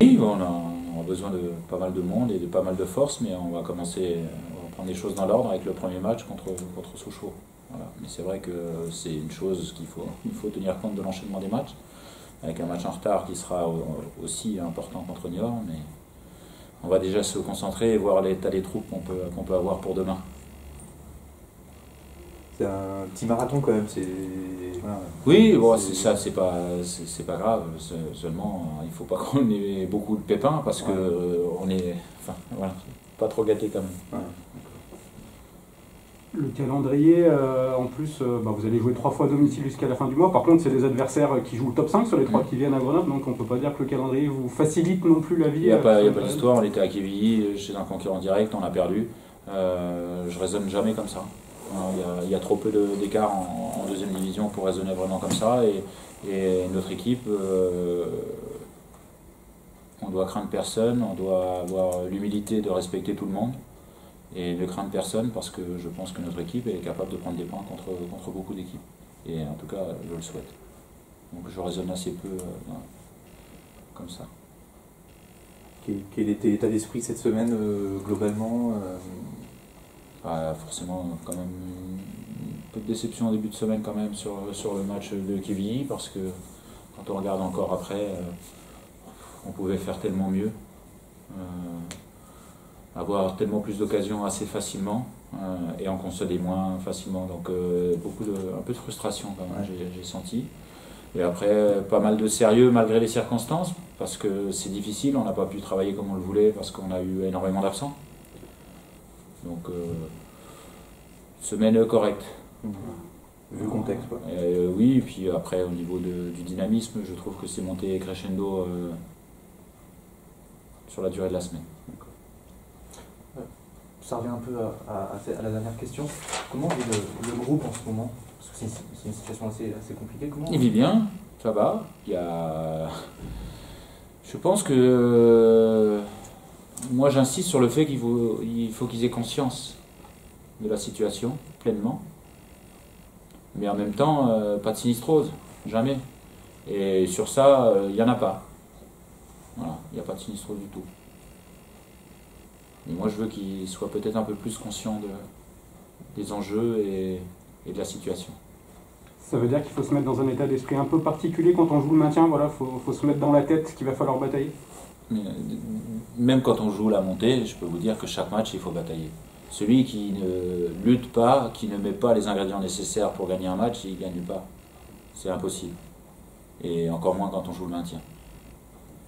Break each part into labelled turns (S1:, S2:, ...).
S1: Oui, on a besoin de pas mal de monde et de pas mal de force, mais on va prendre les choses dans l'ordre avec le premier match contre Sochaux. Voilà. Mais c'est vrai que c'est une chose il faut tenir compte de l'enchaînement des matchs, avec un match en retard qui sera aussi important contre Niort, mais on va déjà se concentrer et voir l'état des troupes qu'on peut avoir pour demain.
S2: C'est un petit marathon quand même.
S1: Voilà. Oui, bon, c'est pas grave. Seulement, il ne faut pas qu'on ait beaucoup de pépins parce que on est, voilà, pas trop gâté quand même.
S2: Ouais.
S3: Le calendrier, en plus, vous allez jouer 3 fois à domicile jusqu'à la fin du mois. Par contre, c'est des adversaires qui jouent le top 5 sur les 3 qui viennent à Grenoble, donc on ne peut pas dire que le calendrier vous facilite non plus la vie.
S1: Il n'y a pas d'histoire. On était à Quevilly chez un concurrent direct, on a perdu. Je raisonne jamais comme ça. Il y a trop peu d'écart en deuxième division pour raisonner vraiment comme ça. Et notre équipe, on doit craindre personne, on doit avoir l'humilité de respecter tout le monde et ne craindre personne parce que je pense que notre équipe est capable de prendre des points contre beaucoup d'équipes. Et en tout cas, je le souhaite. Donc je raisonne assez peu comme ça.
S2: Quel était l'état d'esprit cette semaine globalement
S1: Forcément, quand même, un peu de déception au début de semaine quand même sur le match de Quevilly parce que quand on regarde encore après, on pouvait faire tellement mieux, avoir tellement plus d'occasions assez facilement et en concéder moins facilement. Donc un peu de frustration quand même, j'ai senti. Et après, pas mal de sérieux malgré les circonstances parce que c'est difficile, on n'a pas pu travailler comme on le voulait parce qu'on a eu énormément d'absents. Donc, semaine correcte.
S2: Vu le contexte, quoi.
S1: Oui, et puis après, au niveau du dynamisme, je trouve que c'est monté crescendo sur la durée de la semaine.
S2: Ça revient un peu à la dernière question. Comment vit le groupe en ce moment? Parce que c'est une situation assez compliquée.
S1: Il vit bien, ça va. Je pense que... Moi, j'insiste sur le fait qu'il faut qu'ils aient conscience de la situation, pleinement. Mais en même temps, pas de sinistrose, jamais. Et sur ça, il n'y en a pas. Voilà, il n'y a pas de sinistrose du tout. Mais moi, je veux qu'ils soient peut-être un peu plus conscients des enjeux et de la situation.
S3: Ça veut dire qu'il faut se mettre dans un état d'esprit un peu particulier quand on joue le maintien, voilà, faut se mettre dans la tête qu'il va falloir batailler.
S1: Mais, même quand on joue la montée, je peux vous dire que chaque match, il faut batailler. Celui qui ne lutte pas, qui ne met pas les ingrédients nécessaires pour gagner un match, il ne gagne pas. C'est impossible. Et encore moins quand on joue le maintien.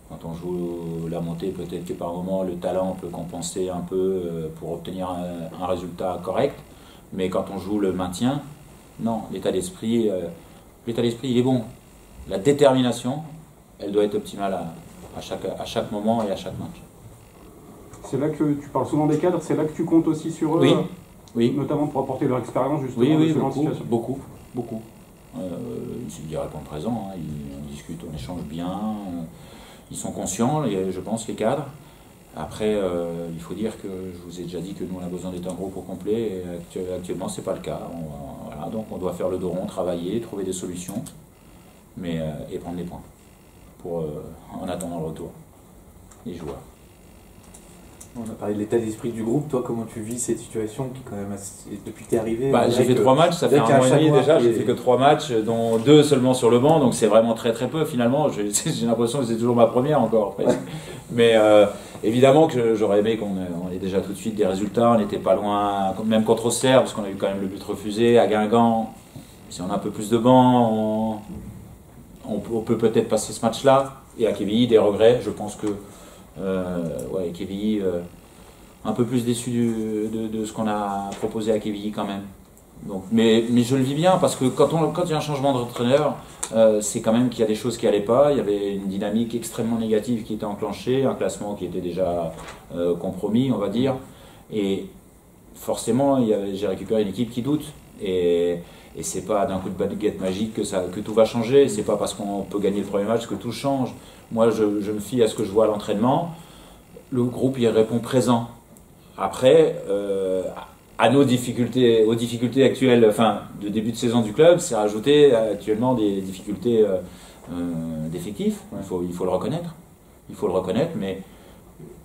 S1: Quand on joue la montée, peut-être que par moment, le talent peut compenser un peu pour obtenir un résultat correct. Mais quand on joue le maintien, non, l'état d'esprit, il est bon. La détermination, elle doit être optimale à chaque moment et à chaque match.
S3: C'est là que tu parles souvent des cadres, c'est là que tu comptes aussi sur eux,
S1: oui.
S3: Notamment pour apporter leur expérience justement
S1: oui,
S3: selon la situation.
S1: beaucoup. Ils répondent présent, on discute, on échange bien, ils sont conscients, je pense, les cadres. Après, il faut dire que je vous ai déjà dit que nous on a besoin d'être un groupe au complet, et actuellement c'est pas le cas. Voilà, donc on doit faire le dos rond, travailler, trouver des solutions, et prendre des points en attendant le retour des joueurs.
S2: On a parlé de l'état d'esprit du groupe. Toi, comment tu vis cette situation qui, quand même, depuis que tu es arrivé
S1: j'ai fait 3 matchs, ça fait un mois et demi déjà. J'ai fait que 3 matchs, dont 2 seulement sur le banc, donc c'est vraiment très très peu finalement. J'ai l'impression que c'est toujours ma première encore. Ouais. Mais évidemment que j'aurais aimé qu'on ait déjà tout de suite des résultats. On n'était pas loin, même contre Auxerre, parce qu'on a eu quand même le but refusé. À Guingamp, si on a un peu plus de banc, on peut peut-être passer ce match-là. Et à Quevilly, des regrets. Je pense que Quevilly, un peu plus déçu de ce qu'on a proposé à Quevilly quand même. Donc, mais je le vis bien parce que quand il y a un changement d'entraîneur, c'est quand même qu'il y a des choses qui n'allaient pas. Il y avait une dynamique extrêmement négative qui était enclenchée, un classement qui était déjà compromis, on va dire. Et forcément, j'ai récupéré une équipe qui doute. Et c'est pas d'un coup de baguette magique que tout va changer. C'est pas parce qu'on peut gagner le premier match que tout change. Moi, je me fie à ce que je vois à l'entraînement. Le groupe y répond présent. Après, aux difficultés actuelles, de début de saison du club, c'est rajouter actuellement des difficultés d'effectifs. Il faut le reconnaître. il faut le reconnaître, mais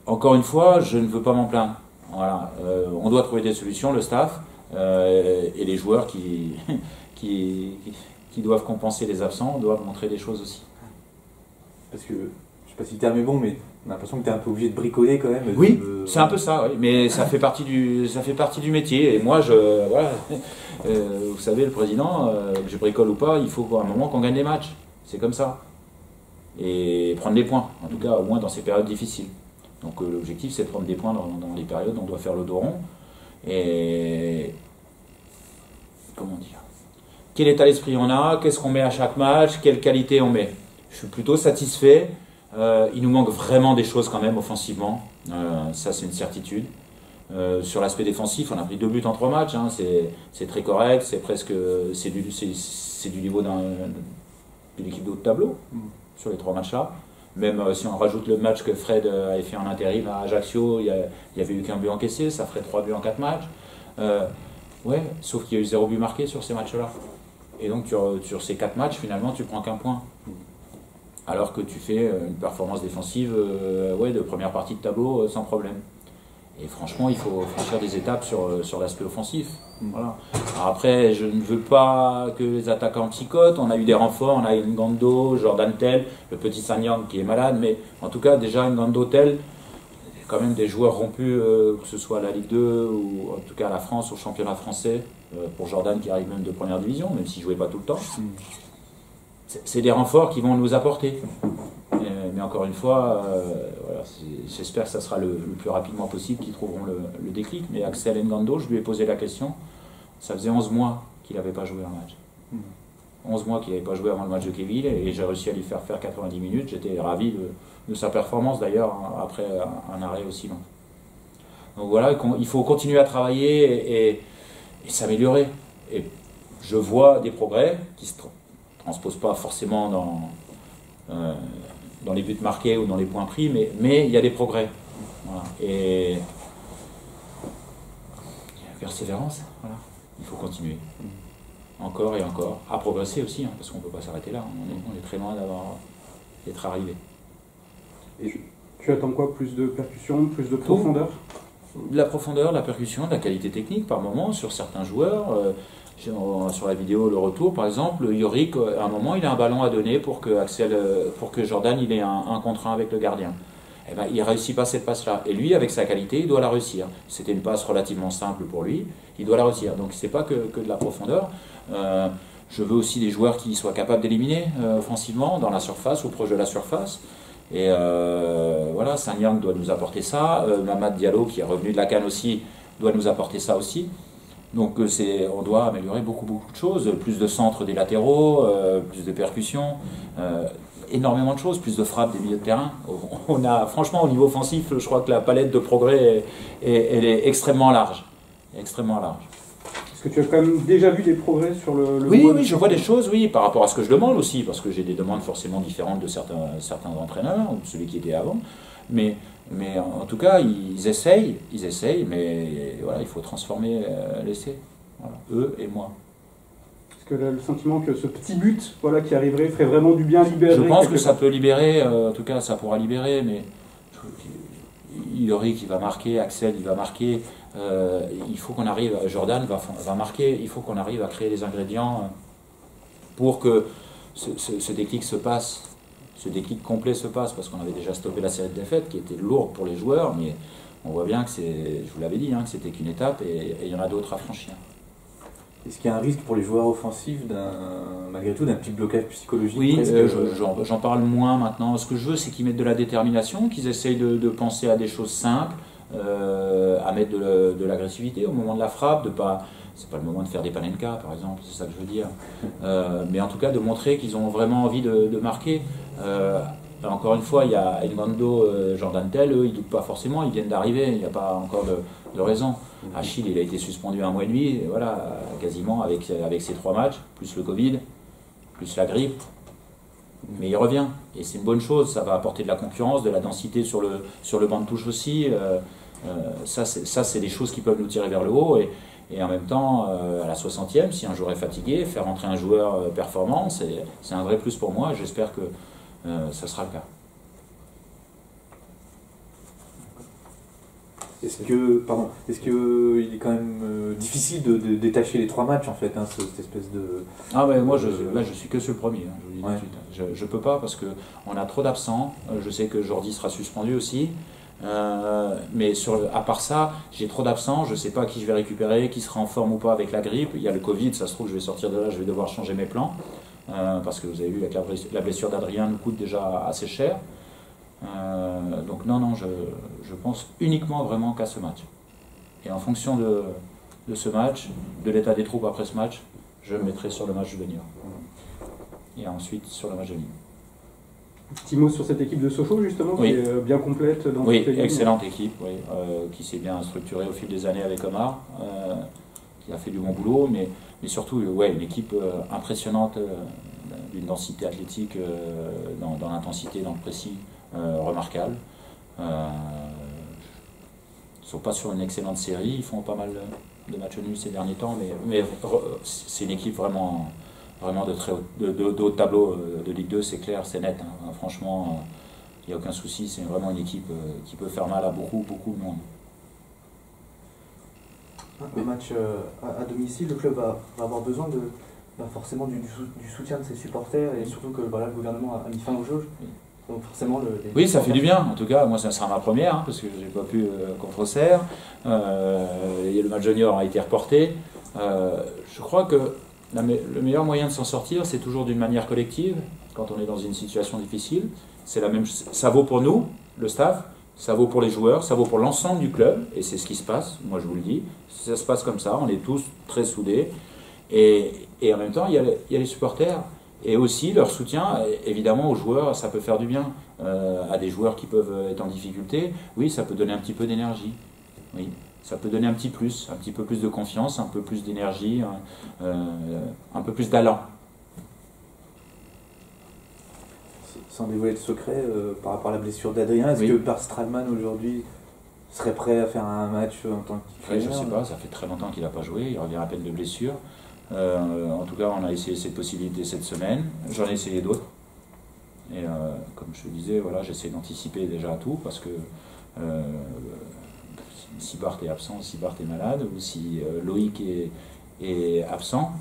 S1: encore une fois, je ne veux pas m'en plaindre. Voilà. On doit trouver des solutions, le staff et les joueurs qui doivent compenser les absents, doivent montrer des choses aussi.
S2: Parce que, je ne sais pas si le terme est bon, mais on a l'impression que tu es un peu obligé de bricoler quand même.
S1: Oui, c'est un peu ça, oui. Mais ça fait partie du métier. Et moi, voilà, vous savez, le président, que je bricole ou pas, il faut à un moment qu'on gagne des matchs. C'est comme ça. Et prendre des points, en tout cas, au moins dans ces périodes difficiles. Donc l'objectif, c'est de prendre des points dans les périodes où on doit faire le dos rond. Et comment dire, quel état d'esprit on a, qu'est-ce qu'on met à chaque match, quelle qualité on met. Je suis plutôt satisfait. Il nous manque vraiment des choses quand même offensivement. Ça, c'est une certitude. Sur l'aspect défensif, on a pris 2 buts en 3 matchs. Hein. C'est très correct. C'est du niveau d'une équipe de haut de tableau sur les 3 matchs-là. Même si on rajoute le match que Fred avait fait en intérim à Ajaccio, il y avait eu qu'un but encaissé, ça ferait 3 buts en 4 matchs. Ouais, sauf qu'il y a eu 0 but marqué sur ces matchs-là. Et donc sur ces 4 matchs, finalement, tu prends qu'un point. Alors que tu fais une performance défensive de première partie de tableau sans problème. Et franchement, il faut franchir des étapes sur l'aspect offensif. Voilà. Alors après, je ne veux pas que les attaquants psychotent. On a eu des renforts, on a eu Ngando, Jordan Tell, le petit Sanyang qui est malade, mais en tout cas, déjà Ngando Tell, quand même des joueurs rompus, que ce soit à la Ligue 2 ou en tout cas à la France, au championnat français, pour Jordan qui arrive même de première division, même s'il ne jouait pas tout le temps. C'est des renforts qui vont nous apporter. Mais encore une fois, voilà, j'espère que ça sera le plus rapidement possible qu'ils trouveront le déclic. Mais Axel Ngando, je lui ai posé la question. Ça faisait 11 mois qu'il n'avait pas joué un match. 11 mois qu'il n'avait pas joué avant le match de Kevin et j'ai réussi à lui faire 90 minutes. J'étais ravi de sa performance d'ailleurs, après un arrêt aussi long. Donc voilà, il faut continuer à travailler et s'améliorer. Et je vois des progrès qui se transposent pas forcément dans les buts marqués ou dans les points pris, mais il y a des progrès. Voilà. Et persévérance, voilà. Il faut continuer. Encore et encore. À progresser aussi, hein, parce qu'on ne peut pas s'arrêter là. On est très loin d'être arrivé.
S3: Et tu attends quoi? Plus de percussion, plus de profondeur?
S1: De la profondeur, de la percussion, de la qualité technique par moment sur certains joueurs. Sur la vidéo, le retour, par exemple, Yorick, à un moment, il a un ballon à donner pour que Jordan il ait un contre 1 avec le gardien. Eh ben, il ne réussit pas cette passe-là. Et lui, avec sa qualité, il doit la réussir. C'était une passe relativement simple pour lui, il doit la réussir. Donc, ce n'est pas que de la profondeur. Je veux aussi des joueurs qui soient capables d'éliminer offensivement, dans la surface ou proche de la surface. Et voilà, Sanyang doit nous apporter ça. Mamad Diallo, qui est revenu de la CAN aussi, doit nous apporter ça aussi. Donc on doit améliorer beaucoup de choses, plus de centres des latéraux, plus de percussions, énormément de choses, plus de frappes des milieux de terrain. On a, franchement, au niveau offensif, je crois que la palette de progrès, elle est extrêmement large. Extrêmement large.
S3: Est-ce que tu as quand même déjà vu des progrès sur le
S1: Oui, je vois des choses, oui, par rapport à ce que je demande aussi, parce que j'ai des demandes forcément différentes de certains entraîneurs, ou de celui qui était avant. Mais en tout cas, ils essayent, mais voilà, il faut transformer l'essai. Voilà, eux et moi.
S3: Est-ce que le sentiment que ce petit but qui arriverait ferait vraiment du bien libérer?
S1: Je pense que ça peut libérer, en tout cas ça pourra libérer, mais Yorick il va marquer, Axel il va marquer, il faut qu'on arrive, Jordan va marquer, il faut qu'on arrive à créer les ingrédients pour que ce déclic se passe. Ce déclic complet se passe, parce qu'on avait déjà stoppé la série de défaites qui était lourde pour les joueurs, mais on voit bien que je vous l'avais dit, que c'était qu'une étape et il y en a d'autres à franchir.
S2: Est-ce qu'il y a un risque pour les joueurs offensifs, malgré tout, d'un petit blocage psychologique?
S1: Oui, j'en parle moins maintenant. Ce que je veux, c'est qu'ils mettent de la détermination, qu'ils essayent de penser à des choses simples, à mettre de l'agressivité au moment de la frappe, c'est pas le moment de faire des panenka, par exemple, c'est ça que je veux dire. Mais en tout cas, de montrer qu'ils ont vraiment envie de marquer. Encore une fois, il y a Ngando, Jordan Tell, eux, ils ne doutent pas forcément, ils viennent d'arriver, il n'y a pas encore de raison. Achille, il a été suspendu 1 mois et demi, et voilà, quasiment, avec ses 3 matchs, plus le Covid, plus la grippe. Mais il revient, et c'est une bonne chose, ça va apporter de la concurrence, de la densité sur le banc de touche aussi. Ça, c'est des choses qui peuvent nous tirer vers le haut. Et en même temps, à la 60e, si un joueur est fatigué, faire entrer un joueur performant, c'est un vrai plus pour moi. J'espère que ça sera le cas.
S2: Est-ce que il est quand même difficile de détacher les 3 matchs en fait, hein, cette espèce de...
S1: Ah mais moi là je suis que sur le premier, hein, je vous le dis tout de suite. Je peux pas parce qu'on a trop d'absents, je sais que Jordi sera suspendu aussi, mais à part ça, j'ai trop d'absents, je sais pas qui je vais récupérer, qui sera en forme ou pas avec la grippe, il y a le Covid, ça se trouve je vais sortir de là, je vais devoir changer mes plans, parce que vous avez vu la blessure d'Adrien nous coûte déjà assez cher. Donc non, je pense uniquement vraiment qu'à ce match. Et en fonction de ce match, de l'état des troupes après ce match, je me mettrai sur le match junior. Et ensuite sur le match de Ligue.
S3: Petit mot sur cette équipe de Sochaux justement, qui est bien complète dans
S1: toutes les lignes. Excellente équipe, qui s'est bien structurée au fil des années avec Omar, qui a fait du bon boulot, mais surtout une équipe impressionnante, d'une densité athlétique dans l'intensité, dans le précis. Remarquable. Ils ne sont pas sur une excellente série, ils font pas mal de matchs nuls ces derniers temps, mais c'est une équipe vraiment de haut tableau de Ligue 2, c'est clair, c'est net. Hein. Franchement, il n'y a aucun souci, c'est vraiment une équipe qui peut faire mal à beaucoup de monde.
S2: Un match à domicile, le club va avoir besoin forcément du soutien de ses supporters et surtout que le gouvernement a mis fin aux jauges. Donc forcément
S1: oui, ça fait du bien. En tout cas, moi, ça sera ma première, hein, parce que j'ai pas pu contre Auxerre. Le match junior a été reporté. Je crois que le meilleur moyen de s'en sortir, c'est toujours d'une manière collective, quand on est dans une situation difficile. Ça vaut pour nous, le staff, ça vaut pour les joueurs, ça vaut pour l'ensemble du club, et c'est ce qui se passe, moi je vous le dis. Ça se passe comme ça, on est tous très soudés. Et en même temps, il y a les supporters. Et aussi leur soutien, évidemment, aux joueurs, ça peut faire du bien. À des joueurs qui peuvent être en difficulté, oui, ça peut donner un petit peu d'énergie. Oui, ça peut donner un petit peu plus de confiance, un peu plus d'énergie, un peu plus d'allant.
S2: Sans dévoiler de secret, par rapport à la blessure d'Adrien, est-ce que Bart Stralman aujourd'hui serait prêt à faire un match en tant que...
S1: Je ne sais pas, ça fait très longtemps qu'il n'a pas joué, il revient à peine de blessure. En tout cas, on a essayé cette possibilité cette semaine. J'en ai essayé d'autres. Et comme je te disais, voilà, j'essaie d'anticiper déjà tout parce que si Bart est absent, si Bart est malade, ou si Loïc est absent,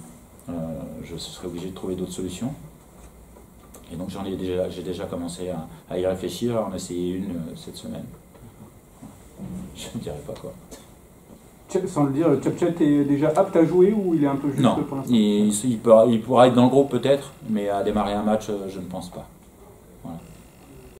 S1: je serai obligé de trouver d'autres solutions. Et donc j'ai déjà commencé à y réfléchir, à en essayer une cette semaine. Je ne dirai pas quoi.
S3: Sans le dire, Tchepchet est déjà apte à jouer ou il est un peu juste
S1: pour l'instant? Non, il pourra être dans le groupe peut-être, mais à démarrer un match, je ne pense pas. Voilà.